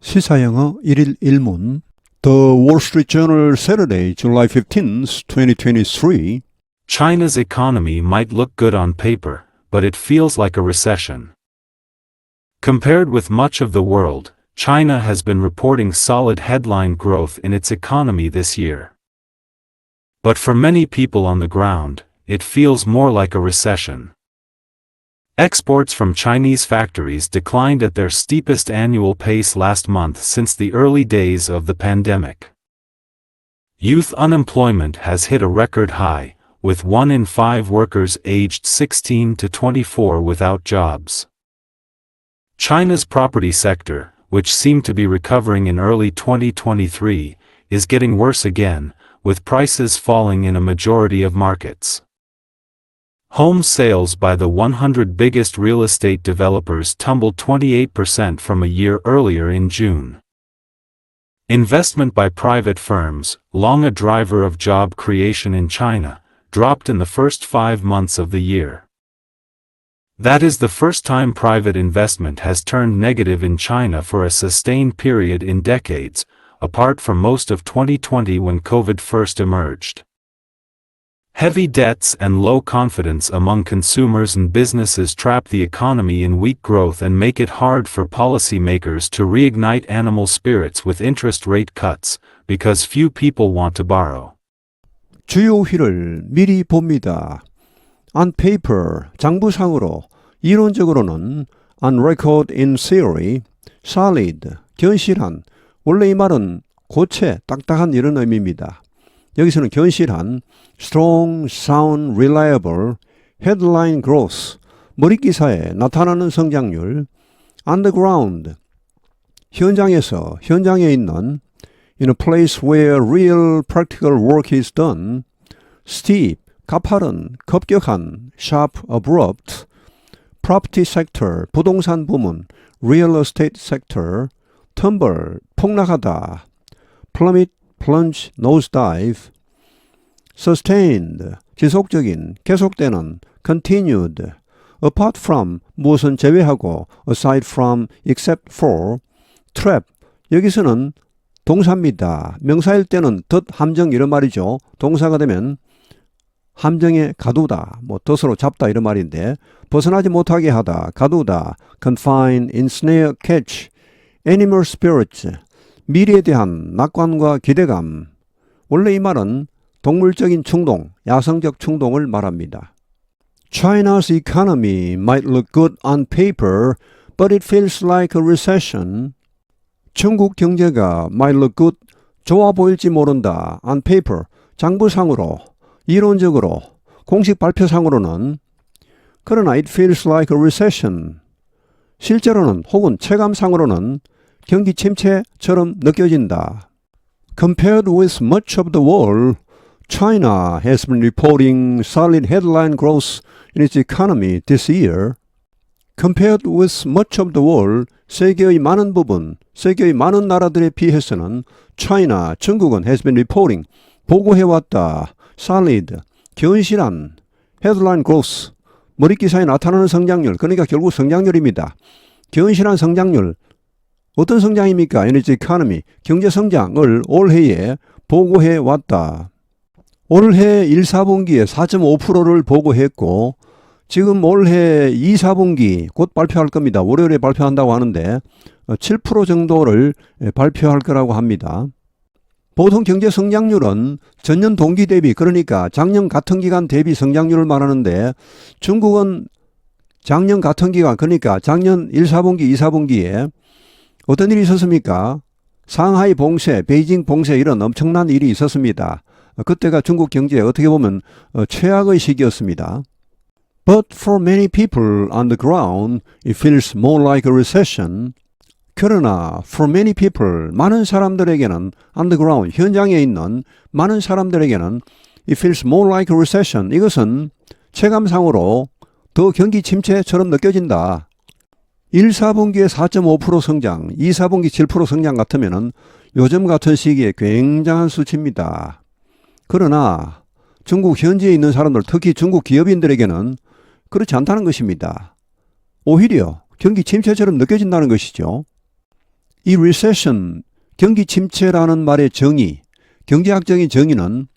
시사영어 1일 1문 The Wall Street Journal Saturday, July 15th, 2023 China's economy might look good on paper, but it feels like a recession. Compared with much of the world, China has been reporting solid headline growth in its economy this year. But for many people on the ground, it feels more like a recession. Exports from Chinese factories declined at their steepest annual pace last month since the early days of the pandemic. Youth unemployment has hit a record high, with 1 in 5 workers aged 16 to 24 without jobs. China's property sector, which seemed to be recovering in early 2023, is getting worse again, with prices falling in a majority of markets. Home sales by the 100 biggest real estate developers tumbled 28% from a year earlier in June. Investment by private firms, long a driver of job creation in China, dropped in the first 5 months of the year. That is the first time private investment has turned negative in China for a sustained period in decades, apart from most of 2020 when COVID first emerged. Heavy debts and low confidence among consumers and businesses trap the economy in weak growth and make it hard for policymakers to reignite animal spirits with interest rate cuts, because few people want to borrow. 주요 일을 미리 봅니다. On paper, 장부상으로, 이론적으로는 on record in theory, solid, 견실한, 원래 이 말은 고체, 딱딱한 이런 의미입니다. 여기서는 견실한, strong, sound, reliable, headline growth, 머릿기사에 나타나는 성장률, on the ground, 현장에서, 현장에 있는, in a place where real practical work is done, steep, 가파른, 급격한, sharp, abrupt, property sector, 부동산 부문, real estate sector, tumble, 폭락하다, plummet, plunge, nosedive, sustained, 지속적인, 계속되는, continued, apart from, 무엇은 제외하고, aside from, except for, trap, 여기서는 동사입니다. 명사일 때는 덫, 함정 이런 말이죠. 동사가 되면 함정에 가두다, 덫으로 잡다 이런 말인데 벗어나지 못하게 하다, 가두다, confine, ensnare, catch, animal spirits, 미래에 대한 낙관과 기대감. 원래 이 말은 동물적인 충동, 야성적 충동을 말합니다. China's economy might look good on paper, but it feels like a recession. 중국 경제가 might look good, 좋아 보일지 모른다, on paper, 장부상으로, 이론적으로, 공식 발표상으로는, 그러나 it feels like a recession, 실제로는 혹은 체감상으로는 경기 침체처럼 느껴진다. Compared with much of the world, China has been reporting solid headline growth in its economy this year. Compared with much of the world, 세계의 많은 부분, 세계의 많은 나라들에 비해서는 China, 중국은 has been reporting, 보고해왔다, solid, 견실한, headline growth, 머릿기사에 나타나는 성장률, 그러니까 결국 성장률입니다. 견실한 성장률, 어떤 성장입니까? Energy economy, 경제 성장을 올해에 보고해왔다. 올해 1, 4분기에 4.5%를 보고했고 지금 올해 2, 4분기 곧 발표할 겁니다. 월요일에 발표한다고 하는데 7% 정도를 발표할 거라고 합니다. 보통 경제 성장률은 전년 동기 대비, 그러니까 작년 같은 기간 대비 성장률을 말하는데 중국은 작년 같은 기간, 그러니까 작년 1, 4분기, 2, 4분기에 어떤 일이 있었습니까? 상하이 봉쇄, 베이징 봉쇄 이런 엄청난 일이 있었습니다. 그때가 중국 경제에 어떻게 보면 최악의 시기였습니다. But for many people on the ground, it feels more like a recession. 그러나 for many people, 많은 사람들에게는 on the ground, 현장에 있는 많은 사람들에게는 it feels more like a recession. 이것은 체감상으로 더 경기 침체처럼 느껴진다. 1, 4분기에 4.5% 성장, 2, 4분기 7% 성장 같으면 요즘 같은 시기에 굉장한 수치입니다. 그러나 중국 현지에 있는 사람들, 특히 중국 기업인들에게는 그렇지 않다는 것입니다. 오히려 경기 침체처럼 느껴진다는 것이죠. 이 recession, 경기 침체라는 말의 정의, 경제학적인 정의는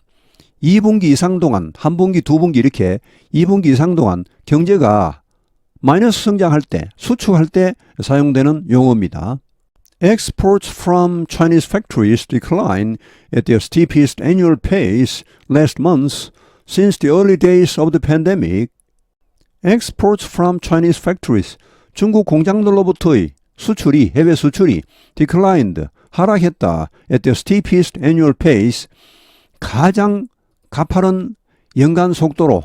2분기 이상 동안, 한 분기, 두 분기 이렇게 2분기 이상 동안 경제가 마이너스 성장할 때, 수축할 때 사용되는 용어입니다. Exports from Chinese factories declined at their steepest annual pace last month since the early days of the pandemic. Exports from Chinese factories, 중국 공장들로부터의 수출이, 해외 수출이 declined, 하락했다. at their steepest annual pace, 가장 가파른 연간 속도로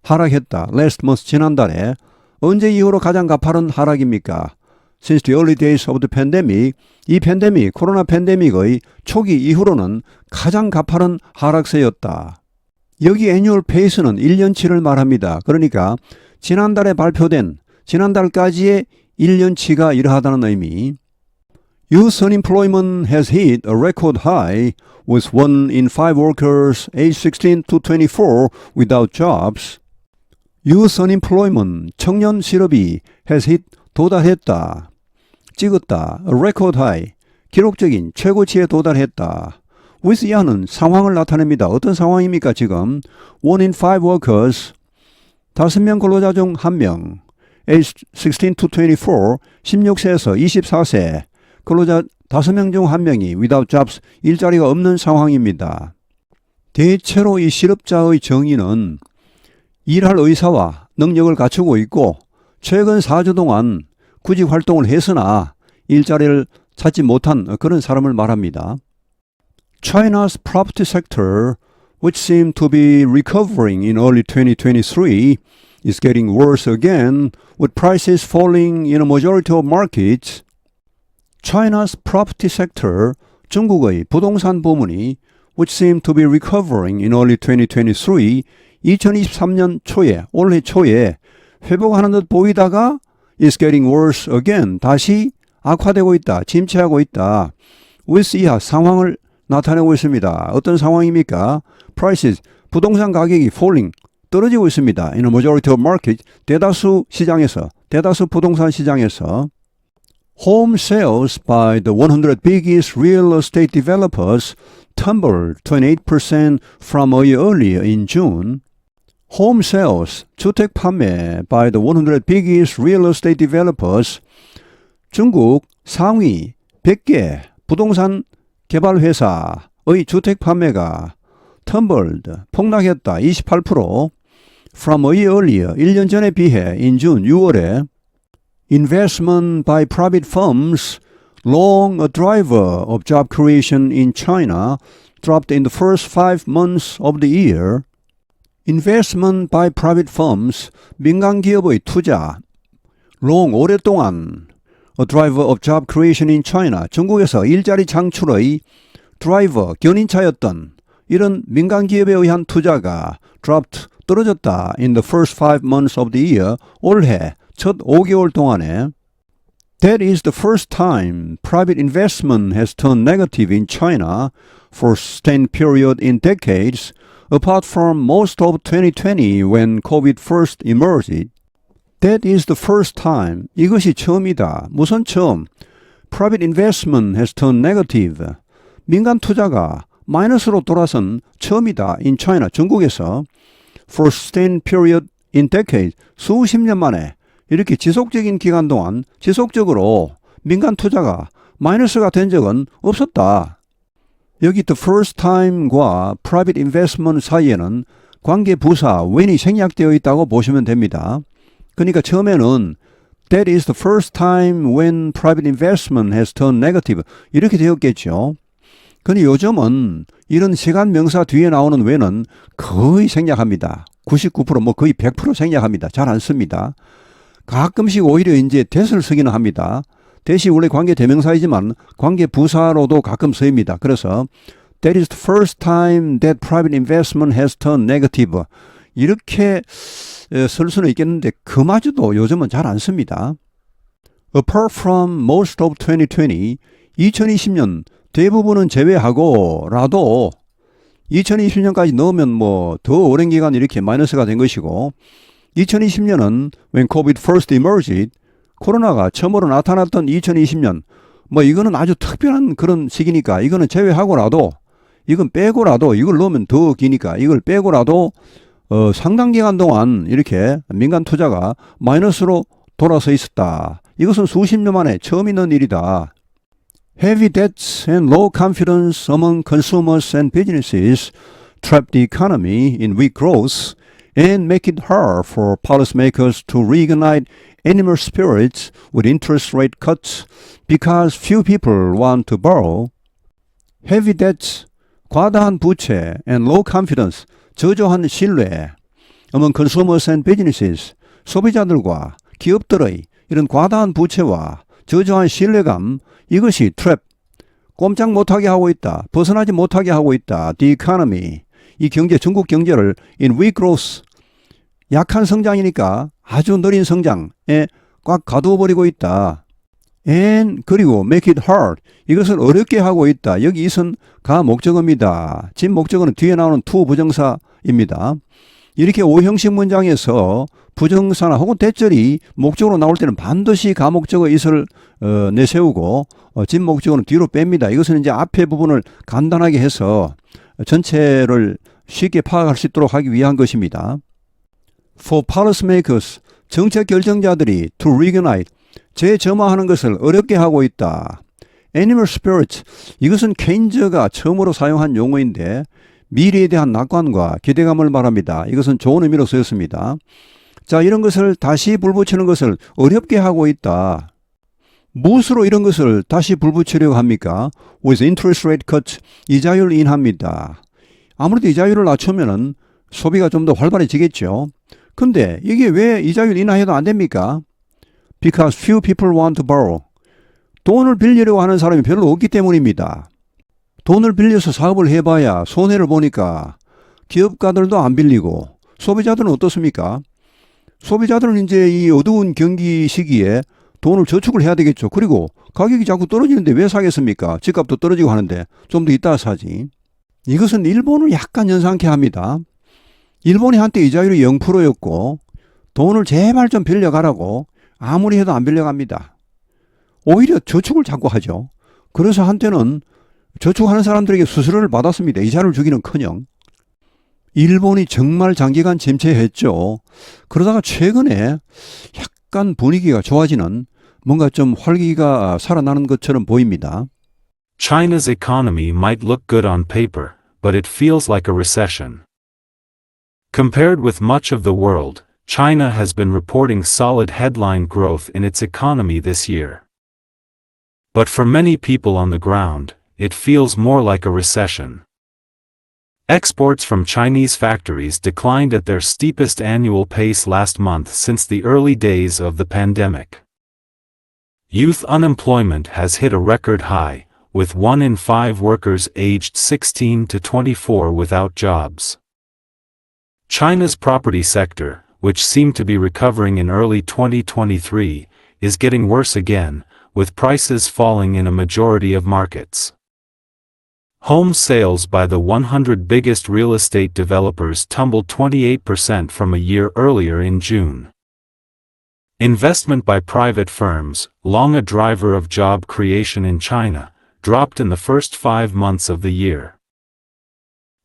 하락했다. last month, 지난달에. 언제 이후로 가장 가파른 하락입니까? Since the early days of the pandemic, 이 팬데믹, 코로나 팬데믹의 초기 이후로는 가장 가파른 하락세였다. 여기 annual pace는 1년치를 말합니다. 그러니까 지난달에 발표된 지난달까지의 1년치가 이러하다는 의미. Youth unemployment has hit a record high with 1 in 5 workers aged 16 to 24 without jobs. Youth unemployment, 청년 실업이 has hit, 도달했다. 찍었다. A record high, 기록적인 최고치에 도달했다. with 이하는 상황을 나타냅니다. 어떤 상황입니까 지금? 1 in 5 workers, 5명 근로자 중 1명, aged 16 to 24, 16세에서 24세, 근로자 5명 중 1명이 without jobs, 일자리가 없는 상황입니다. 대체로 이 실업자의 정의는 일할 의사와 능력을 갖추고 있고 최근 4주 동안 구직 활동을 했으나 일자리를 찾지 못한 그런 사람을 말합니다. China's property sector, which seemed to be recovering in early 2023, is getting worse again, with prices falling in a majority of markets. China's property sector, 중국의 부동산 부문이 which seemed to be recovering in early 2023, 2023년 초에, 올해 초에 회복하는 듯 보이다가 is getting worse again, 다시 악화되고 있다, 침체하고 있다. with 이하 상황을 나타내고 있습니다. 어떤 상황입니까? prices, 부동산 가격이 falling, 떨어지고 있습니다. in a majority of markets, 대다수 시장에서, 대다수 부동산 시장에서. Home sales by the 100 biggest real estate developers tumbled 28% from a year earlier in June. Home sales, 주택 판매 by the 100 biggest real estate developers, 중국 상위 100개 부동산 개발 회사의 주택 판매가 tumbled, 폭락했다. 28% from a year earlier, 1년 전에 비해 in June, 6월에 investment by private firms, long a driver of job creation in China, dropped in the first 5 months of the year. investment by private firms, 민간 기업의 투자, long, 오랫동안 a driver of job creation in China, 중국에서 일자리 창출의 드라이버, 견인차였던 이런 민간 기업에 의한 투자가 dropped, 떨어졌다. in the first 5 months of the year, 올해 첫 5개월 동안에. That is the first time private investment has turned negative in China for sustained period in decades, apart from most of 2020 when COVID first emerged. That is the first time. 이것이 처음이다. 무슨 처음? Private investment has turned negative. 민간 투자가 마이너스로 돌아선 처음이다. In China, 중국에서. For sustained period in decades. 수십 년 만에 이렇게 지속적인 기간 동안 지속적으로 민간 투자가 마이너스가 된 적은 없었다. 여기 the first time과 private investment 사이에는 관계 부사 when이 생략되어 있다고 보시면 됩니다. 그러니까 처음에는 that is the first time when private investment has turned negative 이렇게 되었겠죠. 근데 요즘은 이런 시간 명사 뒤에 나오는 when은 거의 생략합니다. 99% 뭐 거의 100% 생략합니다. 잘 안 씁니다. 가끔씩 오히려 이제 that을 쓰기는 합니다. that이 원래 관계 대명사이지만 관계 부사로도 가끔 쓰입니다. 그래서 that is the first time that private investment has turned negative 이렇게 쓸 수는 있겠는데 그마저도 요즘은 잘 안 씁니다. Apart from most of 2020, 2020년 대부분은 제외하고라도 2020년까지 넣으면 뭐 더 오랜 기간 이렇게 마이너스가 된 것이고 2020년은 when COVID first emerged, 코로나가 처음으로 나타났던 2020년 뭐 이거는 아주 특별한 그런 시기니까 이거는 제외하고라도 이건 빼고라도 이걸 넣으면 더 기니까 이걸 빼고라도 상당 기간 동안 이렇게 민간 투자가 마이너스로 돌아서 있었다. 이것은 수십 년 만에 처음 있는 일이다. Heavy debts and low confidence among consumers and businesses trap the economy in weak growth and make it hard for policymakers to reignite animal spirits with interest rate cuts because few people want to borrow. Heavy debts, 과다한 부채, and low confidence, 저조한 신뢰, among consumers and businesses, 소비자들과 기업들의 이런 과다한 부채와 저조한 신뢰감, 이것이 트랩, 꼼짝 못하게 하고 있다. 벗어나지 못하게 하고 있다. The economy, 이 경제, 중국 경제를 in weak growth, 약한 성장이니까 아주 느린 성장에 꽉 가두어버리고 있다. And 그리고 make it hard, 이것을 어렵게 하고 있다. 여기 이선 가 목적어입니다. 진 목적어는 뒤에 나오는 to 부정사입니다. 이렇게 오형식 문장에서 부정사나 혹은 대절이 목적으로 나올 때는 반드시 가목적어 이슬을 내세우고 진 목적어는 뒤로 뺍니다. 이것은 이제 앞에 부분을 간단하게 해서 전체를 쉽게 파악할 수 있도록 하기 위한 것입니다. For policymakers, 정책 결정자들이 to reignite, 재점화하는 것을 어렵게 하고 있다. Animal spirit, 이것은 케인즈가 처음으로 사용한 용어인데 미래에 대한 낙관과 기대감을 말합니다. 이것은 좋은 의미로 쓰였습니다. 자, 이런 것을 다시 불붙이는 것을 어렵게 하고 있다. 무엇으로 이런 것을 다시 불붙이려고 합니까? With interest rate cut, 이자율 인하입니다. 아무래도 이자율을 낮추면은 소비가 좀 더 활발해지겠죠. 근데 이게 왜 이자율 인하해도 안 됩니까? Because few people want to borrow. 돈을 빌리려고 하는 사람이 별로 없기 때문입니다. 돈을 빌려서 사업을 해봐야 손해를 보니까 기업가들도 안 빌리고 소비자들은 어떻습니까? 소비자들은 이제 이 어두운 경기 시기에 돈을 저축을 해야 되겠죠. 그리고 가격이 자꾸 떨어지는데 왜 사겠습니까? 집값도 떨어지고 하는데 좀 더 이따 사지. 이것은 일본을 약간 연상케 합니다. 일본이 한때 이자율이 0%였고 돈을 제발 좀 빌려가라고 아무리 해도 안 빌려갑니다. 오히려 저축을 자꾸 하죠. 그래서 한때는 저축하는 사람들에게 수수료를 받았습니다. 이자를 주기는커녕. 일본이 정말 장기간 침체했죠. 그러다가 최근에 약간 분위기가 좋아지는 뭔가 좀 활기가 살아나는 것처럼 보입니다. China's economy might look good on paper, but it feels like a recession. Compared with much of the world, China has been reporting solid headline growth in its economy this year. But for many people on the ground, it feels more like a recession. Exports from Chinese factories declined at their steepest annual pace last month since the early days of the pandemic. Youth unemployment has hit a record high, with 1 in 5 workers aged 16 to 24 without jobs. China's property sector, which seemed to be recovering in early 2023, is getting worse again, with prices falling in a majority of markets. Home sales by the 100 biggest real estate developers tumbled 28% from a year earlier in June. Investment by private firms, long a driver of job creation in China, dropped in the first 5 months of the year.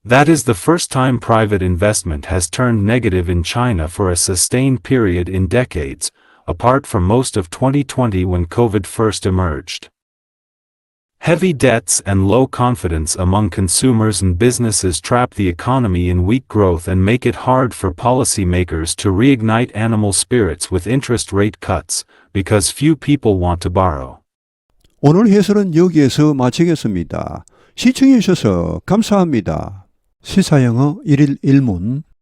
That is the first time private investment has turned negative in China for a sustained period in decades, apart from most of 2020 when COVID first emerged. Heavy debts and low confidence among consumers and businesses trap the economy in weak growth and make it hard for policymakers to reignite animal spirits with interest rate cuts, because few people want to borrow. 오늘 해설은 여기에서 마치겠습니다. 시청해 주셔서 감사합니다. 시사영어 1일 1문